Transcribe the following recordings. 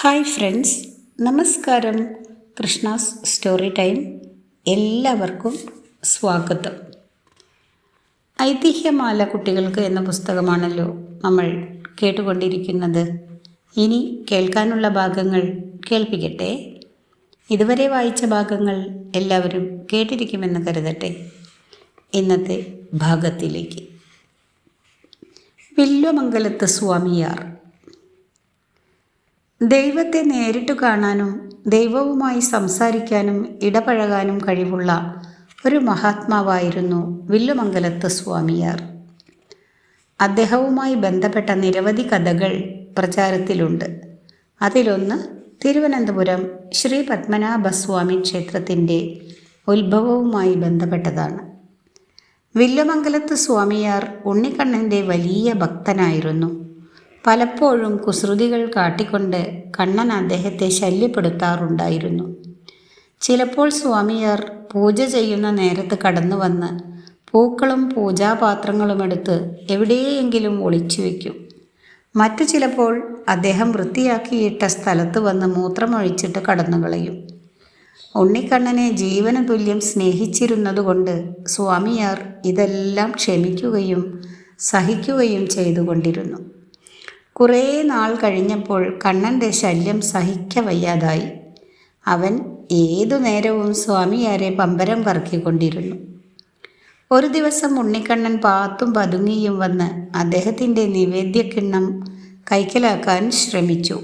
Hi friends, നമസ്കാരം. Krishna's story time എല്ലാവർക്കും സ്വാഗതം. ഐതിഹ്യമാല കുട്ടികൾക്ക് എന്ന പുസ്തകമാണല്ലോ നമ്മൾ കേട്ടുകൊണ്ടിരിക്കുന്നത്. ഇനി കേൾക്കാനുള്ള ഭാഗങ്ങൾ കേൾപ്പിക്കട്ടെ. ഇതുവരെ വായിച്ച ഭാഗങ്ങൾ എല്ലാവരും കേട്ടിരിക്കുമെന്ന് കരുതട്ടെ. ഇന്നത്തെ ഭാഗത്തിലേക്ക്. വില്വമംഗലത്ത് സ്വാമിയാർ ദൈവത്തെ നേരിട്ടു കാണാനും ദൈവവുമായി സംസാരിക്കാനും ഇടപഴകാനും കഴിവുള്ള ഒരു മഹാത്മാവായിരുന്നു വില്വമംഗലത്ത് സ്വാമിയാർ. അദ്ദേഹവുമായി ബന്ധപ്പെട്ട നിരവധി കഥകൾ പ്രചാരത്തിലുണ്ട്. അതിലൊന്ന് തിരുവനന്തപുരം ശ്രീ പത്മനാഭസ്വാമി ക്ഷേത്രത്തിൻ്റെ ഉത്ഭവവുമായി ബന്ധപ്പെട്ടതാണ്. വില്വമംഗലത്ത് സ്വാമിയാർ ഉണ്ണിക്കണ്ണൻ്റെ വലിയ ഭക്തനായിരുന്നു. പലപ്പോഴും കുസൃതികൾ കാട്ടിക്കൊണ്ട് കണ്ണൻ അദ്ദേഹത്തെ ശല്യപ്പെടുത്താറുണ്ടായിരുന്നു. ചിലപ്പോൾ സ്വാമിയാർ പൂജ ചെയ്യുന്ന നേരത്ത് കടന്നു വന്ന് പൂക്കളും പൂജാപാത്രങ്ങളുമെടുത്ത് എവിടെയെങ്കിലും ഒളിച്ചു വയ്ക്കും. മറ്റു ചിലപ്പോൾ അദ്ദേഹം വൃത്തിയാക്കിയിട്ട സ്ഥലത്ത് വന്ന് മൂത്രമൊഴിച്ചിട്ട് കടന്നുകളയും. ഉണ്ണിക്കണ്ണനെ ജീവന തുല്യം സ്നേഹിച്ചിരുന്നതുകൊണ്ട് സ്വാമിയാർ ഇതെല്ലാം ക്ഷമിക്കുകയും സഹിക്കുകയും ചെയ്തുകൊണ്ടിരുന്നു. കുറേ നാൾ കഴിഞ്ഞപ്പോൾ കണ്ണൻ്റെ ശല്യം സഹിക്കവയ്യാതായി. അവൻ ഏതു നേരവും സ്വാമിയാരെ പമ്പരം കറക്കിക്കൊണ്ടിരുന്നു. ഒരു ദിവസം ഉണ്ണിക്കണ്ണൻ പാത്തും പതുങ്ങിയും വന്ന് അദ്ദേഹത്തിൻ്റെ നിവേദ്യക്കിണ്ണം കൈക്കലാക്കാൻ ശ്രമിച്ചു.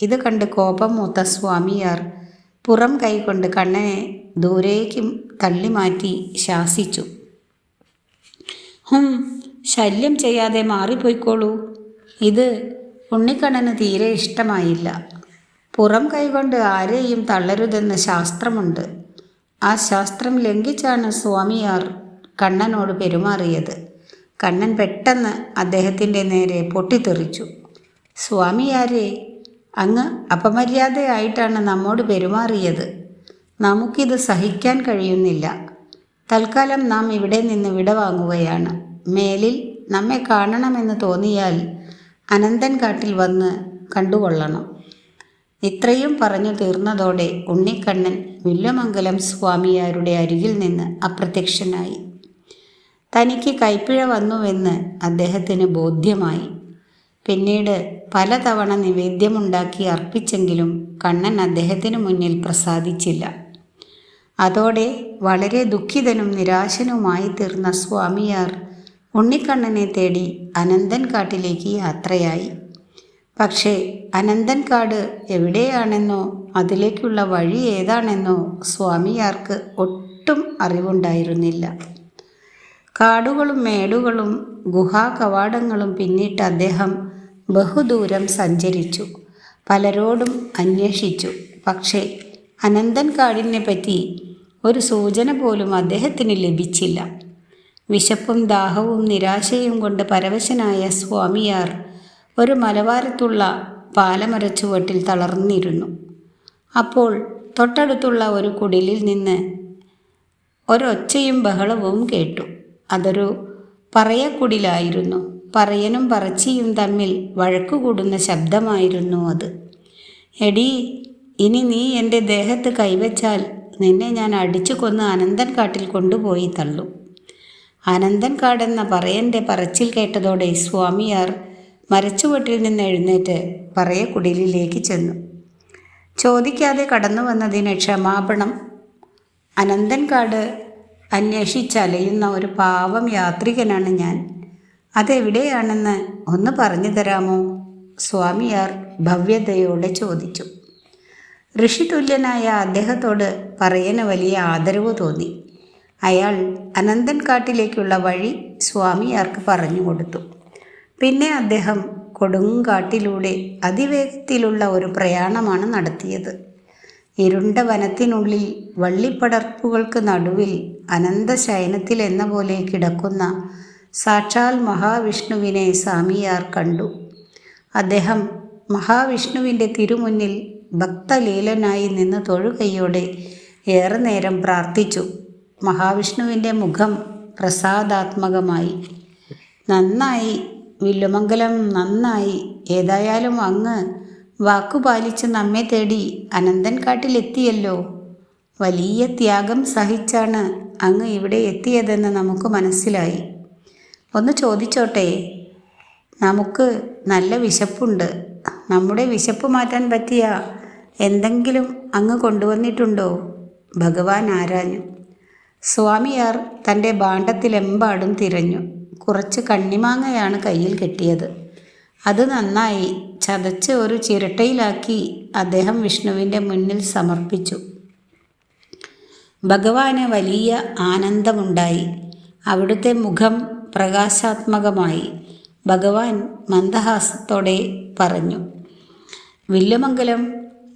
ഇത് കണ്ട് കോപം മൂത്ത സ്വാമിയാർ പുറം കൈകൊണ്ട് കണ്ണനെ ദൂരേക്ക് തള്ളിമാറ്റി ശാസിച്ചു. ശല്യം ചെയ്യാതെ മാറിപ്പോയിക്കോളൂ. ഇത് ഉണ്ണിക്കണ്ണന് തീരെ ഇഷ്ടമായില്ല. പുറം കൈകൊണ്ട് ആരെയും തള്ളരുതെന്ന് ശാസ്ത്രമുണ്ട്. ആ ശാസ്ത്രം ലംഘിച്ചാണ് സ്വാമിയാർ കണ്ണനോട് പെരുമാറിയത്. കണ്ണൻ പെട്ടെന്ന് അദ്ദേഹത്തിൻ്റെ നേരെ പൊട്ടിത്തെറിച്ചു. സ്വാമിയാരെ, അങ്ങ് അപമര്യാദയായിട്ടാണ് നമ്മോട് പെരുമാറിയത്. നമുക്കിത് സഹിക്കാൻ കഴിയുന്നില്ല. തൽക്കാലം നാം ഇവിടെ നിന്ന് വിടവാങ്ങുകയാണ്. മേലിൽ നമ്മെ കാണണമെന്ന് തോന്നിയാൽ അനന്തൻകാട്ടിൽ വന്ന് കണ്ടുകൊള്ളണം. ഇത്രയും പറഞ്ഞു തീർന്നതോടെ ഉണ്ണിക്കണ്ണൻ വില്വമംഗലം സ്വാമിയാരുടെ അരികിൽ നിന്ന് അപ്രത്യക്ഷനായി. തനിക്ക് കൈപ്പിഴ വന്നുവെന്ന് അദ്ദേഹത്തിന് ബോധ്യമായി. പിന്നീട് പലതവണ നിവേദ്യമുണ്ടാക്കി അർപ്പിച്ചെങ്കിലും കണ്ണൻ അദ്ദേഹത്തിന് മുന്നിൽ പ്രസാദിച്ചില്ല. അതോടെ വളരെ ദുഃഖിതനും നിരാശനുമായി തീർന്ന സ്വാമിയാർ ഉണ്ണിക്കണ്ണനെ തേടി അനന്തൻകാട്ടിലേക്ക് യാത്രയായി. പക്ഷേ അനന്തൻകാട് എവിടെയാണെന്നോ അതിലേക്കുള്ള വഴി ഏതാണെന്നോ സ്വാമിയാർക്ക് ഒട്ടും അറിവുണ്ടായിരുന്നില്ല. കാടുകളും മേടുകളും ഗുഹാകവാടങ്ങളും പിന്നിട്ട് അദ്ദേഹം ബഹുദൂരം സഞ്ചരിച്ചു. പലരോടും അന്വേഷിച്ചു. പക്ഷേ അനന്തൻകാടിനെ പറ്റി ഒരു സൂചന പോലും അദ്ദേഹത്തിന് ലഭിച്ചില്ല. വിശപ്പും ദാഹവും നിരാശയും കൊണ്ട് പരവശനായ സ്വാമിയാർ ഒരു മലവാരത്തുള്ള പാലമരച്ചുവട്ടിൽ തളർന്നിരുന്നു. അപ്പോൾ തൊട്ടടുത്തുള്ള ഒരു കുടിലിൽ നിന്ന് ഒരൊച്ചയും ബഹളവും കേട്ടു. അതൊരു പറയക്കുടിലായിരുന്നു. പറയനും പറച്ചിയും തമ്മിൽ വഴക്കുകൂടുന്ന ശബ്ദമായിരുന്നു അത്. എടീ, ഇനി നീ എൻ്റെ ദേഹത്ത് കൈവച്ചാൽ നിന്നെ ഞാൻ അടിച്ചു കൊന്ന് അനന്തൻകാട്ടിൽ കൊണ്ടുപോയി തള്ളും. അനന്തൻകാടെന്ന പറയൻ്റെ പറച്ചിൽ കേട്ടതോടെ സ്വാമിയാർ മരച്ചുവട്ടിൽ നിന്ന് എഴുന്നേറ്റ് പറയക്കുടിലിലേക്ക് ചെന്നു. ചോദിക്കാതെ കടന്നു വന്നതിന് ക്ഷമാപണം. അനന്തൻകാട് അന്വേഷിച്ചലയുന്ന ഒരു പാവം യാത്രികനാണ് ഞാൻ. അതെവിടെയാണെന്ന് ഒന്ന് പറഞ്ഞു തരാമോ? സ്വാമിയാർ ഭവ്യതയോടെ ചോദിച്ചു. ഋഷിതുല്യനായ അദ്ദേഹത്തോട് പറയന് വലിയ ആദരവ് തോന്നി. അയാൾ അനന്തൻകാട്ടിലേക്കുള്ള വഴി സ്വാമിയാർക്ക് പറഞ്ഞു കൊടുത്തു. പിന്നെ അദ്ദേഹം കൊടുങ്കാട്ടിലൂടെ അതിവേഗത്തിലുള്ള ഒരു പ്രയാണമാണ് നടത്തിയത്. ഇരുണ്ട വനത്തിനുള്ളിൽ വള്ളിപ്പടർപ്പുകൾക്ക് നടുവിൽ അനന്തശയനത്തിൽ എന്ന പോലെ കിടക്കുന്ന സാക്ഷാൽ മഹാവിഷ്ണുവിനെ സ്വാമിയാർ കണ്ടു. അദ്ദേഹം മഹാവിഷ്ണുവിൻ്റെ തിരുമുന്നിൽ ഭക്തലീലനായി നിന്ന് തൊഴുകൈയോടെ ഏറെ നേരം പ്രാർത്ഥിച്ചു. മഹാവിഷ്ണുവിൻ്റെ മുഖം പ്രസാദാത്മകമായി. നന്നായി വില്വമംഗലം, നന്നായി. ഏതായാലും അങ്ങ് വാക്കുപാലിച്ച് നമ്മെ തേടി അനന്തൻ കാട്ടിലെത്തിയല്ലോ. വലിയ ത്യാഗം സഹിച്ചാണ് അങ്ങ് ഇവിടെ എത്തിയതെന്ന് നമുക്ക് മനസ്സിലായി. ഒന്ന് ചോദിച്ചോട്ടെ? നമുക്ക് നല്ല വിശപ്പുണ്ട്. നമ്മുടെ വിശപ്പ് മാറ്റാൻ പറ്റിയ എന്തെങ്കിലും അങ്ങ് കൊണ്ടുവന്നിട്ടുണ്ടോ? ഭഗവാൻ ആരാഞ്ഞു. സ്വാമിയാർ തൻ്റെ ഭാണ്ഡത്തിലെമ്പാടും തിരഞ്ഞു. കുറച്ച് കണ്ണിമാങ്ങയാണ് കയ്യിൽ കെട്ടിയത്. അത് നന്നായി ചതച്ച് ഒരു ചിരട്ടയിലാക്കി അദ്ദേഹം വിഷ്ണുവിൻ്റെ മുന്നിൽ സമർപ്പിച്ചു. ഭഗവാന് വലിയ ആനന്ദമുണ്ടായി. അവിടുത്തെ മുഖം പ്രകാശാത്മകമായി. ഭഗവാൻ മന്ദഹാസത്തോടെ പറഞ്ഞു, വില്ലുമംഗലം,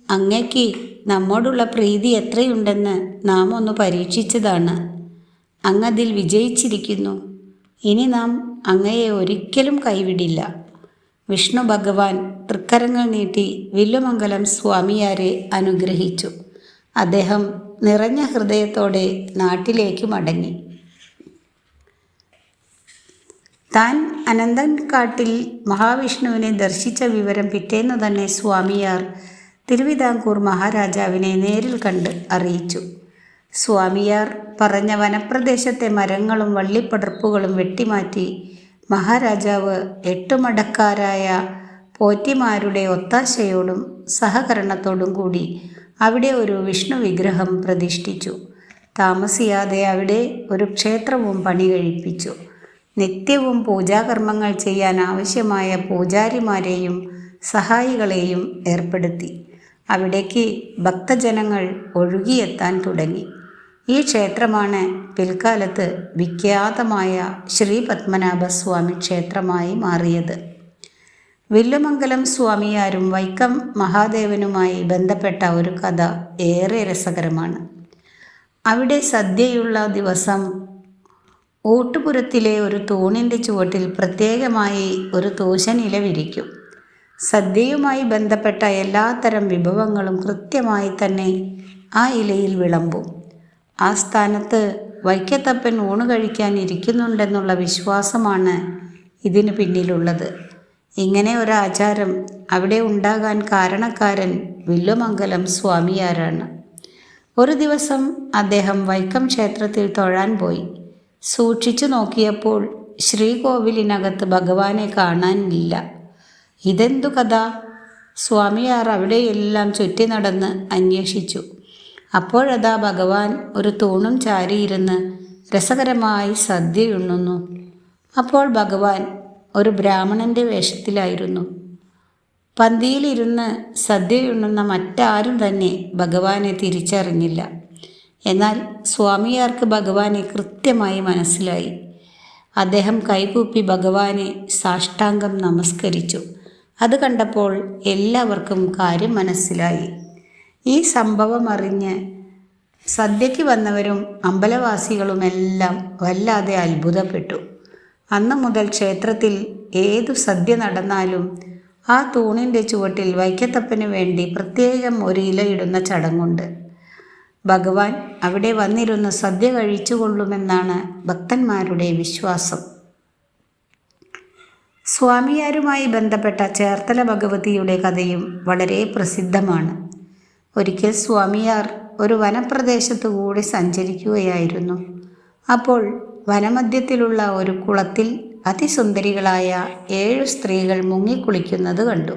അങ്ങയ്ക്ക് നമ്മോടുള്ള പ്രീതി എത്രയുണ്ടെന്ന് നാം ഒന്ന് പരീക്ഷിച്ചതാണ്. അങ്ങതിൽ വിജയിച്ചിരിക്കുന്നു. ഇനി നാം അങ്ങയെ ഒരിക്കലും കൈവിടില്ല. വിഷ്ണു ഭഗവാൻ തൃക്കരങ്ങൾ നീട്ടി വില്ലുമംഗലം സ്വാമിയാരെ അനുഗ്രഹിച്ചു. അദ്ദേഹം നിറഞ്ഞ ഹൃദയത്തോടെ നാട്ടിലേക്ക് മടങ്ങി. താൻ അനന്തൻകാട്ടിൽ മഹാവിഷ്ണുവിനെ ദർശിച്ച വിവരം പിറ്റേന്നു തന്നെ സ്വാമിയാർ തിരുവിതാംകൂർ മഹാരാജാവിനെ നേരിൽ കണ്ട് അറിയിച്ചു. സ്വാമിയാർ പറഞ്ഞ വനപ്രദേശത്തെ മരങ്ങളും വള്ളിപ്പടർപ്പുകളും വെട്ടിമാറ്റി മഹാരാജാവ് 8 മഠക്കാരായ പോറ്റിമാരുടെ ഒത്താശയോടും സഹകരണത്തോടും കൂടി അവിടെ ഒരു വിഷ്ണു വിഗ്രഹം പ്രതിഷ്ഠിച്ചു. താമസിയാതെ അവിടെ ഒരു ക്ഷേത്രവും പണി കഴിപ്പിച്ചു. നിത്യവും പൂജാകർമ്മങ്ങൾ ചെയ്യാൻ ആവശ്യമായ പൂജാരിമാരെയും സഹായികളെയും ഏർപ്പെടുത്തി. അവിടേക്ക് ഭക്തജനങ്ങൾ ഒഴുകിയെത്താൻ തുടങ്ങി. ഈ ക്ഷേത്രമാണ് പിൽക്കാലത്ത് വിഖ്യാതമായ ശ്രീ പത്മനാഭസ്വാമി ക്ഷേത്രമായി മാറിയത്. വില്ലുമംഗലം സ്വാമിയാരും വൈക്കം മഹാദേവനുമായി ബന്ധപ്പെട്ട ഒരു കഥ ഏറെ രസകരമാണ്. അവിടെ സദ്യയുള്ള ദിവസം ഊട്ടുപുരത്തിലെ ഒരു തൂണിൻ്റെ ചുവട്ടിൽ പ്രത്യേകമായി ഒരു തൂശനില വിരിക്കും. സദ്യയുമായി ബന്ധപ്പെട്ട എല്ലാത്തരം വിഭവങ്ങളും കൃത്യമായി തന്നെ ആ ഇലയിൽ വിളമ്പും. ആ സ്ഥാനത്ത് വൈക്കത്തപ്പൻ ഊണ് കഴിക്കാൻ ഇരിക്കുന്നുണ്ടെന്നുള്ള വിശ്വാസമാണ് ഇതിന് പിന്നിലുള്ളത്. ഇങ്ങനെ ഒരാചാരം അവിടെ ഉണ്ടാകാൻ കാരണക്കാരൻ വില്ലുമംഗലം സ്വാമിയാരാണ്. ഒരു ദിവസം അദ്ദേഹം വൈക്കം ക്ഷേത്രത്തിൽ തൊഴാൻ പോയി. സൂക്ഷിച്ചു നോക്കിയപ്പോൾ ശ്രീകോവിലിനകത്ത് ഭഗവാനെ കാണാനില്ല. ഇതെന്തു കഥ? സ്വാമിയാർ അവിടെയെല്ലാം ചുറ്റി നടന്ന് അന്വേഷിച്ചു. അപ്പോഴതാ ഭഗവാൻ ഒരു തൂണും ചാരിയിരുന്ന് രസകരമായി സദ്യയുണ്ണുന്നു. അപ്പോൾ ഭഗവാൻ ഒരു ബ്രാഹ്മണൻ്റെ വേഷത്തിലായിരുന്നു. പന്തിയിലിരുന്ന് സദ്യയുണ്ണുന്ന മറ്റാരും തന്നെ ഭഗവാനെ തിരിച്ചറിഞ്ഞില്ല. എന്നാൽ സ്വാമിയാർക്ക് ഭഗവാനെ കൃത്യമായി മനസ്സിലായി. അദ്ദേഹം കൈകൂപ്പി ഭഗവാനെ സാഷ്ടാംഗം നമസ്കരിച്ചു. അത് കണ്ടപ്പോൾ എല്ലാവർക്കും കാര്യം മനസ്സിലായി. ഈ സംഭവം അറിഞ്ഞ് സദ്യയ്ക്ക് വന്നവരും അമ്പലവാസികളുമെല്ലാം വല്ലാതെ അത്ഭുതപ്പെട്ടു. അന്നു മുതൽ ക്ഷേത്രത്തിൽ ഏതു സദ്യ നടന്നാലും ആ തൂണിൻ്റെ ചുവട്ടിൽ വൈക്കത്തപ്പന് വേണ്ടി പ്രത്യേകം ഒരു ഇലയിടുന്ന ചടങ്ങുണ്ട്. ഭഗവാൻ അവിടെ വന്നിരുന്ന് സദ്യ കഴിച്ചുകൊള്ളുമെന്നാണ് ഭക്തന്മാരുടെ വിശ്വാസം. സ്വാമിയാരുമായി ബന്ധപ്പെട്ട ചേർത്തല ഭഗവതിയുടെ കഥയും വളരെ പ്രസിദ്ധമാണ്. ഒരിക്കൽ സ്വാമിയാർ ഒരു വനപ്രദേശത്തു കൂടി സഞ്ചരിക്കുകയായിരുന്നു. അപ്പോൾ വനമധ്യത്തിലുള്ള ഒരു കുളത്തിൽ അതിസുന്ദരികളായ 7 സ്ത്രീകൾ മുങ്ങിക്കുളിക്കുന്നത് കണ്ടു.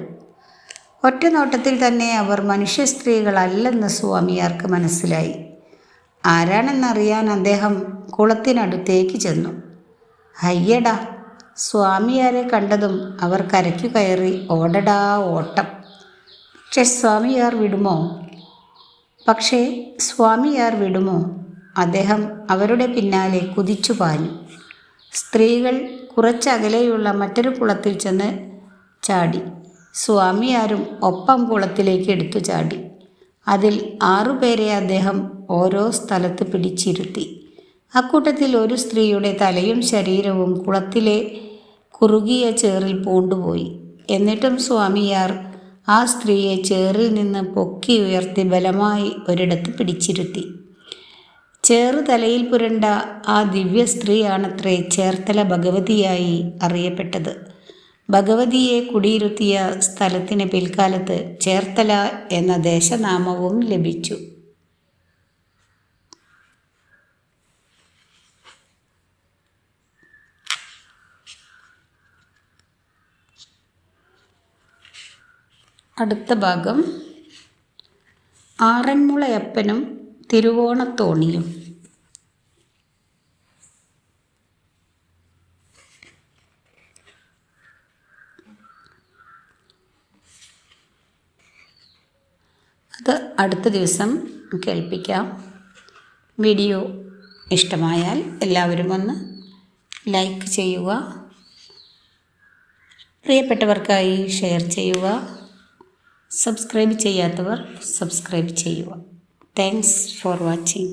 ഒറ്റ നോട്ടത്തിൽ തന്നെ അവർ മനുഷ്യ സ്ത്രീകളല്ലെന്ന് സ്വാമിയാർക്ക് മനസ്സിലായി. ആരാണെന്നറിയാൻ അദ്ദേഹം കുളത്തിനടുത്തേക്ക് ചെന്നു. ഹയ്യടാ! സ്വാമിയാരെ കണ്ടതും അവർ കരയ്ക്കു കയറി ഓടടാ ഓട്ടം. പക്ഷേ സ്വാമിയാർ വിടുമോ? അദ്ദേഹം അവരുടെ പിന്നാലെ കുതിച്ചു പാഞ്ഞു. സ്ത്രീകൾ കുറച്ചകലെയുള്ള മറ്റൊരു കുളത്തിൽ ചെന്ന് ചാടി. സ്വാമിയാരും ഒപ്പം കുളത്തിലേക്ക് എടുത്തു ചാടി. അതിൽ 6 പേരെ അദ്ദേഹം ഓരോ സ്ഥലത്ത് പിടിച്ചിരുത്തി. അക്കൂട്ടത്തിൽ ഒരു സ്ത്രീയുടെ തലയും ശരീരവും കുളത്തിലെ കുറുകിയ ചേറിൽ പൂണ്ടുപോയി. എന്നിട്ടും സ്വാമിയാർ ആ സ്ത്രീയെ ചേറിൽ നിന്ന് പൊക്കി ഉയർത്തി ബലമായി ഒരിടത്ത് പിടിച്ചിരുത്തി. ചേറ് തലയിൽ പുരണ്ട ആ ദിവ്യ സ്ത്രീയാണത്രേ ചേർത്തല ഭഗവതിയായി അറിയപ്പെട്ടത്. ഭഗവതിയെ കുടിയിരുത്തിയ സ്ഥലത്തിന് പിൽക്കാലത്ത് ചേർത്തല എന്ന ദേശനാമവും ലഭിച്ചു. അടുത്ത ഭാഗം ആറന്മുളയപ്പനും തിരുവോണത്തോണിയും. അത് അടുത്ത ദിവസം കേൾപ്പിക്കാം. വീഡിയോ ഇഷ്ടമായാൽ എല്ലാവരും ഒന്ന് ലൈക്ക് ചെയ്യുക, പ്രിയപ്പെട്ടവർക്കായി ഷെയർ ചെയ്യുക, സബ്സ്ക്രൈബ് ചെയ്യാത്തവർ സബ്സ്ക്രൈബ് ചെയ്യുക. Thanks for watching.